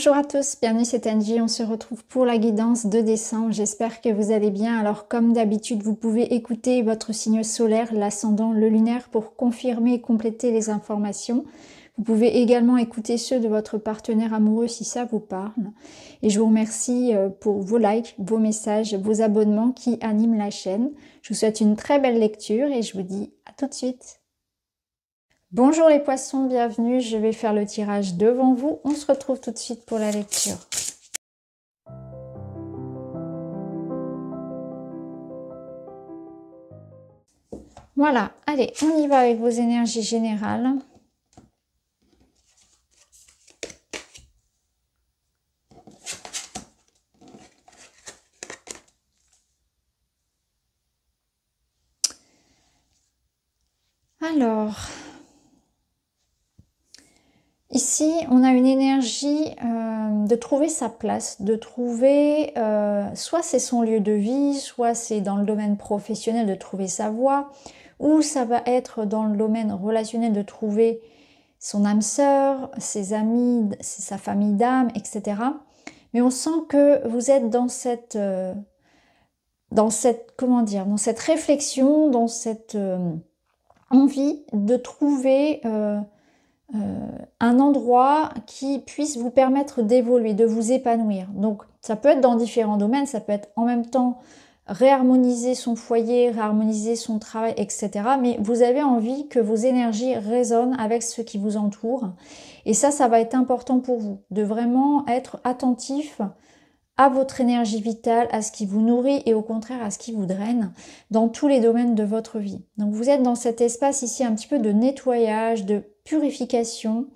Bonjour à tous, bienvenue c'est Angie, on se retrouve pour la guidance de décembre, j'espère que vous allez bien. Alors comme d'habitude, vous pouvez écouter votre signe solaire, l'ascendant, le lunaire pour confirmer et compléter les informations. Vous pouvez également écouter ceux de votre partenaire amoureux si ça vous parle. Et je vous remercie pour vos likes, vos messages, vos abonnements qui animent la chaîne. Je vous souhaite une très belle lecture et je vous dis à tout de suite. Bonjour les poissons, bienvenue, je vais faire le tirage devant vous. On se retrouve tout de suite pour la lecture. Voilà, allez, on y va avec vos énergies générales. Alors... ici, on a une énergie de trouver sa place, de trouver, soit c'est son lieu de vie, soit c'est dans le domaine professionnel de trouver sa voie, ou ça va être dans le domaine relationnel de trouver son âme sœur, ses amis, sa famille d'âme, etc. Mais on sent que vous êtes dans cette comment dire, dans cette réflexion, dans cette envie de trouver... un endroit qui puisse vous permettre d'évoluer, de vous épanouir. Donc ça peut être dans différents domaines, ça peut être en même temps réharmoniser son foyer, réharmoniser son travail, etc. Mais vous avez envie que vos énergies résonnent avec ce qui vous entoure. Et ça va être important pour vous, de vraiment être attentif à votre énergie vitale, à ce qui vous nourrit et au contraire à ce qui vous draine dans tous les domaines de votre vie. Donc vous êtes dans cet espace ici un petit peu de nettoyage, de purification,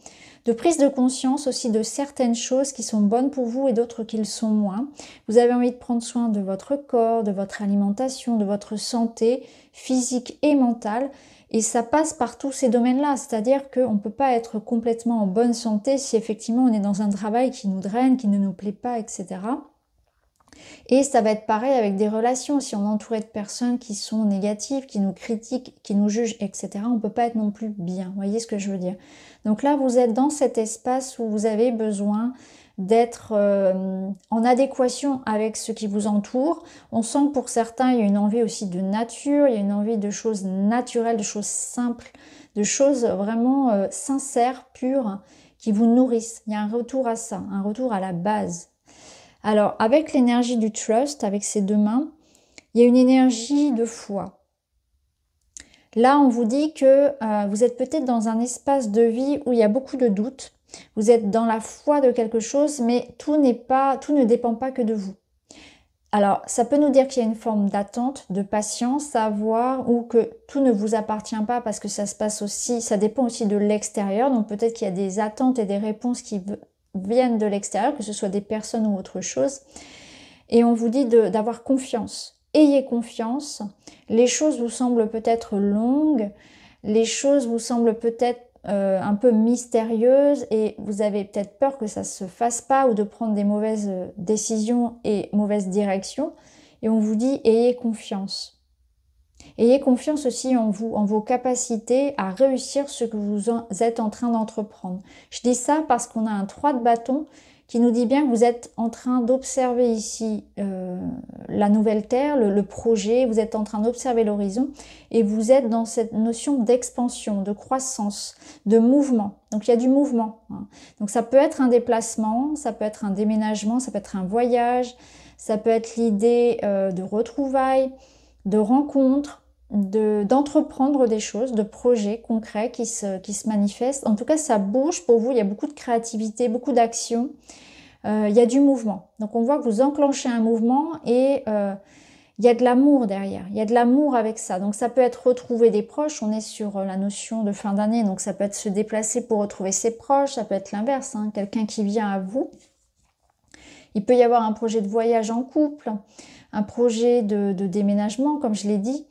de prise de conscience aussi de certaines choses qui sont bonnes pour vous et d'autres qui le sont moins. Vous avez envie de prendre soin de votre corps, de votre alimentation, de votre santé physique et mentale. Et ça passe par tous ces domaines-là, c'est-à-dire qu'on ne peut pas être complètement en bonne santé si effectivement on est dans un travail qui nous draine, qui ne nous plaît pas, etc. Et ça va être pareil avec des relations, si on est entouré de personnes qui sont négatives, qui nous critiquent, qui nous jugent, etc. On ne peut pas être non plus bien, vous voyez ce que je veux dire. Donc là, vous êtes dans cet espace où vous avez besoin d'être en adéquation avec ce qui vous entoure. On sent que pour certains, il y a une envie aussi de nature, il y a une envie de choses naturelles, de choses simples, de choses vraiment sincères, pures, qui vous nourrissent. Il y a un retour à ça, un retour à la base. Alors, avec l'énergie du trust, avec ces deux mains, il y a une énergie de foi. Là, on vous dit que vous êtes peut-être dans un espace de vie où il y a beaucoup de doutes. Vous êtes dans la foi de quelque chose, mais tout ne dépend pas que de vous. Alors, ça peut nous dire qu'il y a une forme d'attente, de patience à avoir, ou que tout ne vous appartient pas parce que ça se passe aussi, ça dépend aussi de l'extérieur. Donc peut-être qu'il y a des attentes et des réponses qui viennent de l'extérieur, que ce soit des personnes ou autre chose. Et on vous dit d'avoir confiance. Ayez confiance. Les choses vous semblent peut-être longues, les choses vous semblent peut-être un peu mystérieuses et vous avez peut-être peur que ça se fasse pas ou de prendre des mauvaises décisions et mauvaises directions. Et on vous dit ayez confiance. Ayez confiance aussi en vous, en vos capacités à réussir ce que vous êtes en train d'entreprendre. Je dis ça parce qu'on a un 3 de bâton qui nous dit bien que vous êtes en train d'observer ici la nouvelle terre, le projet, vous êtes en train d'observer l'horizon et vous êtes dans cette notion d'expansion, de croissance, de mouvement. Donc il y a du mouvement. Hein. Donc ça peut être un déplacement, ça peut être un déménagement, ça peut être un voyage, ça peut être l'idée de retrouvailles, de rencontres, d'entreprendre des choses, de projets concrets qui se manifestent. En tout cas, ça bouge pour vous, il y a beaucoup de créativité, beaucoup d'action, il y a du mouvement. Donc on voit que vous enclenchez un mouvement et il y a de l'amour derrière, il y a de l'amour avec ça. Donc ça peut être retrouver des proches, on est sur la notion de fin d'année, donc ça peut être se déplacer pour retrouver ses proches, ça peut être l'inverse, hein, quelqu'un qui vient à vous. Il peut y avoir un projet de voyage en couple, un projet de déménagement, comme je l'ai dit.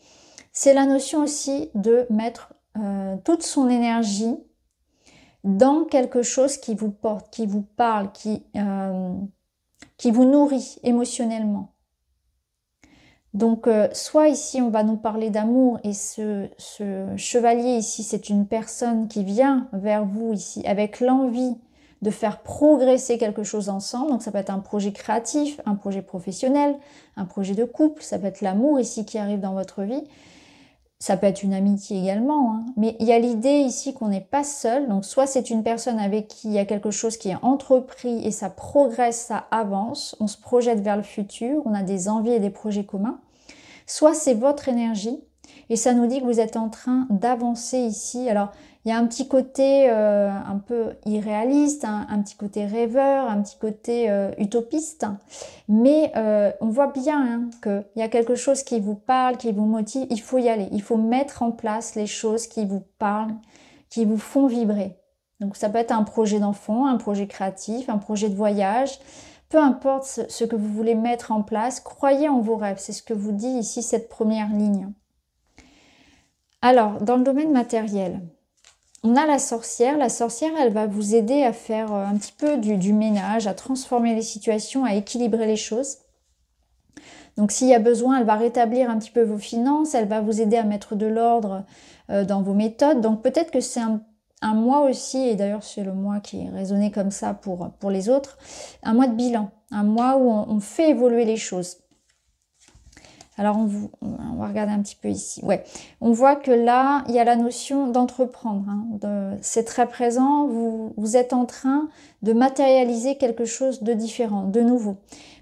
C'est la notion aussi de mettre toute son énergie dans quelque chose qui vous porte, qui vous parle, qui vous nourrit émotionnellement. Donc, soit ici, on va nous parler d'amour et ce chevalier ici, c'est une personne qui vient vers vous ici avec l'envie de faire progresser quelque chose ensemble. Donc ça peut être un projet créatif, un projet professionnel, un projet de couple, ça peut être l'amour ici qui arrive dans votre vie. Ça peut être une amitié également, hein. Mais il y a l'idée ici qu'on n'est pas seul. Donc soit c'est une personne avec qui il y a quelque chose qui est entrepris et ça progresse, ça avance, on se projette vers le futur, on a des envies et des projets communs. Soit c'est votre énergie et ça nous dit que vous êtes en train d'avancer ici. Alors il y a un petit côté un peu irréaliste, un petit côté rêveur, un petit côté utopiste, mais on voit bien hein, qu'il y a quelque chose qui vous parle, qui vous motive, il faut y aller, il faut mettre en place les choses qui vous parlent, qui vous font vibrer. Donc ça peut être un projet d'enfant, un projet créatif, un projet de voyage, peu importe ce que vous voulez mettre en place, croyez en vos rêves, c'est ce que vous dit ici cette première ligne. Alors, dans le domaine matériel, on a la sorcière, elle va vous aider à faire un petit peu du ménage, à transformer les situations, à équilibrer les choses. Donc s'il y a besoin, elle va rétablir un petit peu vos finances, elle va vous aider à mettre de l'ordre dans vos méthodes. Donc peut-être que c'est un mois aussi, et d'ailleurs c'est le mois qui est raisonné comme ça pour les autres, un mois de bilan, un mois où on fait évoluer les choses. Alors on va regarder un petit peu ici. Ouais, on voit que là, il y a la notion d'entreprendre. Hein, c'est très présent, vous êtes en train de matérialiser quelque chose de différent, de nouveau.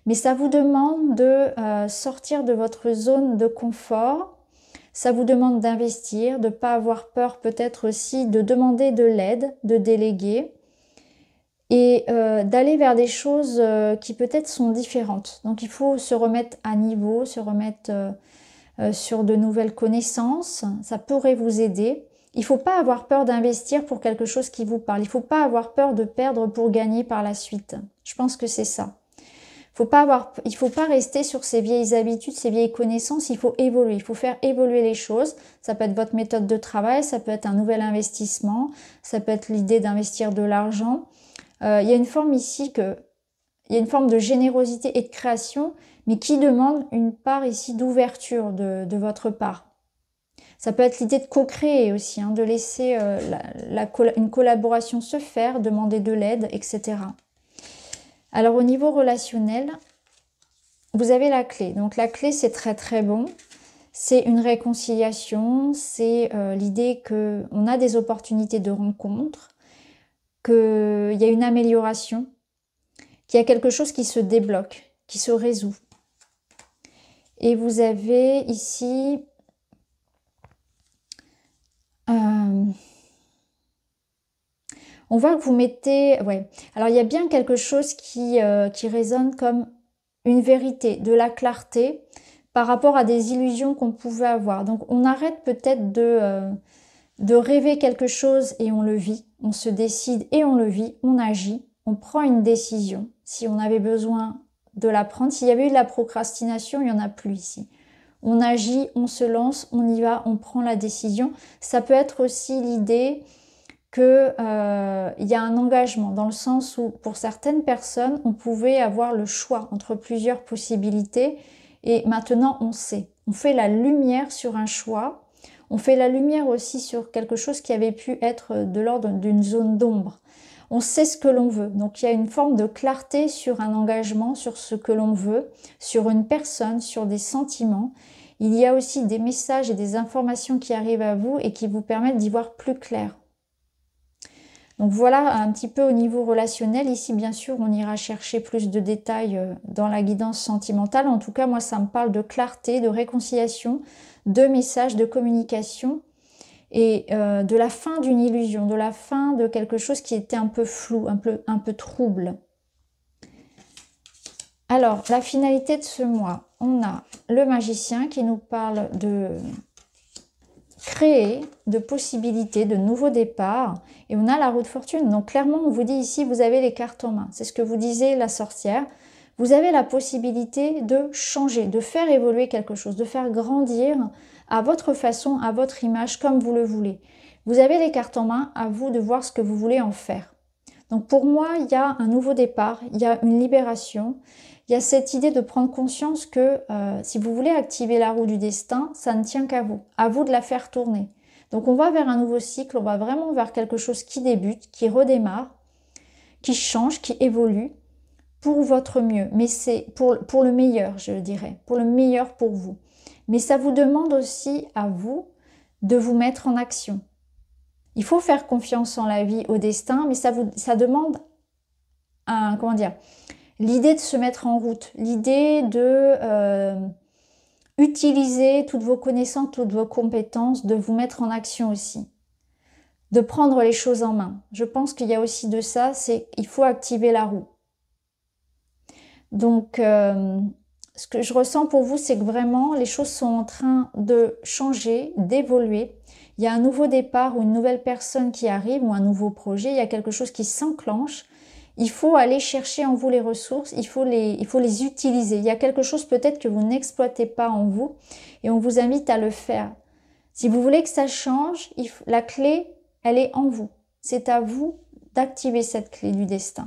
Mais ça vous demande de sortir de votre zone de confort. Ça vous demande d'investir, de ne pas avoir peur peut-être aussi de demander de l'aide, de déléguer et d'aller vers des choses qui peut-être sont différentes. Donc il faut se remettre à niveau, se remettre sur de nouvelles connaissances. Ça pourrait vous aider. Il ne faut pas avoir peur d'investir pour quelque chose qui vous parle. Il ne faut pas avoir peur de perdre pour gagner par la suite. Je pense que c'est ça. Il faut pas rester sur ces vieilles habitudes, ces vieilles connaissances, il faut évoluer, il faut faire évoluer les choses. Ça peut être votre méthode de travail, ça peut être un nouvel investissement, ça peut être l'idée d'investir de l'argent. Il y a une forme ici il y a une forme de générosité et de création, mais qui demande une part ici d'ouverture de votre part. Ça peut être l'idée de co-créer aussi, hein, de laisser une collaboration se faire, demander de l'aide, etc. Alors au niveau relationnel, vous avez la clé. Donc la clé, c'est très très bon. C'est une réconciliation, c'est l'idée qu'on a des opportunités de rencontre, qu'il y a une amélioration, qu'il y a quelque chose qui se débloque, qui se résout. Et vous avez ici on voit que vous mettez... Ouais. Alors, il y a bien quelque chose qui résonne comme une vérité, de la clarté par rapport à des illusions qu'on pouvait avoir. Donc, on arrête peut-être de rêver quelque chose et on le vit. On se décide et on le vit. On agit. On prend une décision. Si on avait besoin de la prendre, s'il y avait eu de la procrastination, il n'y en a plus ici. On agit, on se lance, on y va, on prend la décision. Ça peut être aussi l'idée qu'il y a un engagement, dans le sens où pour certaines personnes, on pouvait avoir le choix entre plusieurs possibilités et maintenant on sait. On fait la lumière sur un choix, on fait la lumière aussi sur quelque chose qui avait pu être de l'ordre d'une zone d'ombre. On sait ce que l'on veut, donc il y a une forme de clarté sur un engagement, sur ce que l'on veut, sur une personne, sur des sentiments. Il y a aussi des messages et des informations qui arrivent à vous et qui vous permettent d'y voir plus clair. Donc voilà un petit peu au niveau relationnel. Ici, bien sûr, on ira chercher plus de détails dans la guidance sentimentale. En tout cas, moi, ça me parle de clarté, de réconciliation, de messages, de communication et de la fin d'une illusion, de la fin de quelque chose qui était un peu flou, un peu trouble. Alors, la finalité de ce mois, on a le magicien qui nous parle de créer, de possibilités, de nouveaux départs. Et on a la roue de fortune. Donc clairement, on vous dit ici, vous avez les cartes en main. C'est ce que vous disait la sorcière. Vous avez la possibilité de changer, de faire évoluer quelque chose, de faire grandir à votre façon, à votre image, comme vous le voulez. Vous avez les cartes en main, à vous de voir ce que vous voulez en faire. Donc pour moi, il y a un nouveau départ, il y a une libération. Il y a cette idée de prendre conscience que si vous voulez activer la roue du destin, ça ne tient qu'à vous de la faire tourner. Donc on va vers un nouveau cycle, on va vraiment vers quelque chose qui débute, qui redémarre, qui change, qui évolue pour votre mieux. Mais c'est pour le meilleur, je dirais, pour le meilleur pour vous. Mais ça vous demande aussi à vous de vous mettre en action. Il faut faire confiance en la vie, au destin, mais ça demande comment dire, l'idée de se mettre en route, l'idée de utiliser toutes vos connaissances, toutes vos compétences, de vous mettre en action aussi, de prendre les choses en main. Je pense qu'il y a aussi de ça, c'est qu'il faut activer la roue. Donc, ce que je ressens pour vous, c'est que vraiment, les choses sont en train de changer, d'évoluer. Il y a un nouveau départ ou une nouvelle personne qui arrive ou un nouveau projet, il y a quelque chose qui s'enclenche. Il faut aller chercher en vous les ressources, il faut les utiliser. Il y a quelque chose peut-être que vous n'exploitez pas en vous et on vous invite à le faire. Si vous voulez que ça change, la clé, elle est en vous. C'est à vous d'activer cette clé du destin.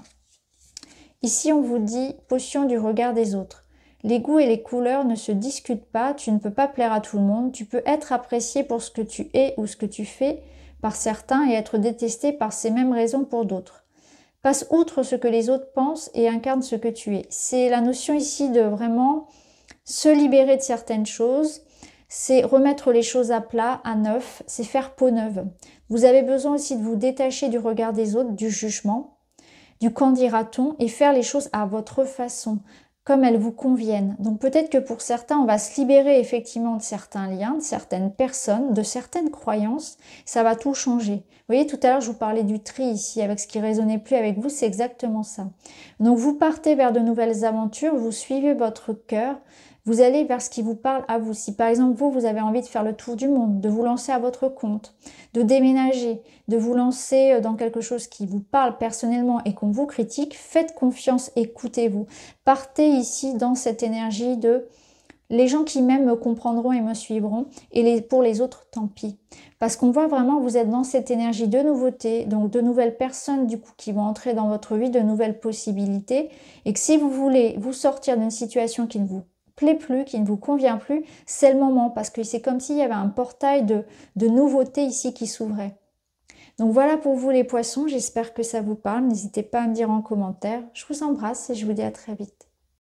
Ici, on vous dit potion du regard des autres. Les goûts et les couleurs ne se discutent pas, tu ne peux pas plaire à tout le monde, tu peux être apprécié pour ce que tu es ou ce que tu fais par certains et être détesté par ces mêmes raisons pour d'autres. Passe outre ce que les autres pensent et incarne ce que tu es. C'est la notion ici de vraiment se libérer de certaines choses, c'est remettre les choses à plat, à neuf, c'est faire peau neuve. Vous avez besoin aussi de vous détacher du regard des autres, du jugement, du qu'en dira-t-on et faire les choses à votre façon, comme elles vous conviennent. Donc peut-être que pour certains, on va se libérer effectivement de certains liens, de certaines personnes, de certaines croyances. Ça va tout changer. Vous voyez, tout à l'heure, je vous parlais du tri ici, avec ce qui résonnait plus avec vous, c'est exactement ça. Donc vous partez vers de nouvelles aventures, vous suivez votre cœur, vous allez vers ce qui vous parle à vous. Si par exemple, vous avez envie de faire le tour du monde, de vous lancer à votre compte, de déménager, de vous lancer dans quelque chose qui vous parle personnellement et qu'on vous critique, faites confiance, écoutez-vous. Partez ici dans cette énergie de les gens qui m'aiment me comprendront et me suivront et pour les autres, tant pis. Parce qu'on voit vraiment, vous êtes dans cette énergie de nouveauté, donc de nouvelles personnes du coup qui vont entrer dans votre vie, de nouvelles possibilités et que si vous voulez vous sortir d'une situation qui ne vous plaît plus, qui ne vous convient plus, c'est le moment parce que c'est comme s'il y avait un portail de nouveautés ici qui s'ouvrait. Donc voilà pour vous les poissons, j'espère que ça vous parle, n'hésitez pas à me dire en commentaire. Je vous embrasse et je vous dis à très vite.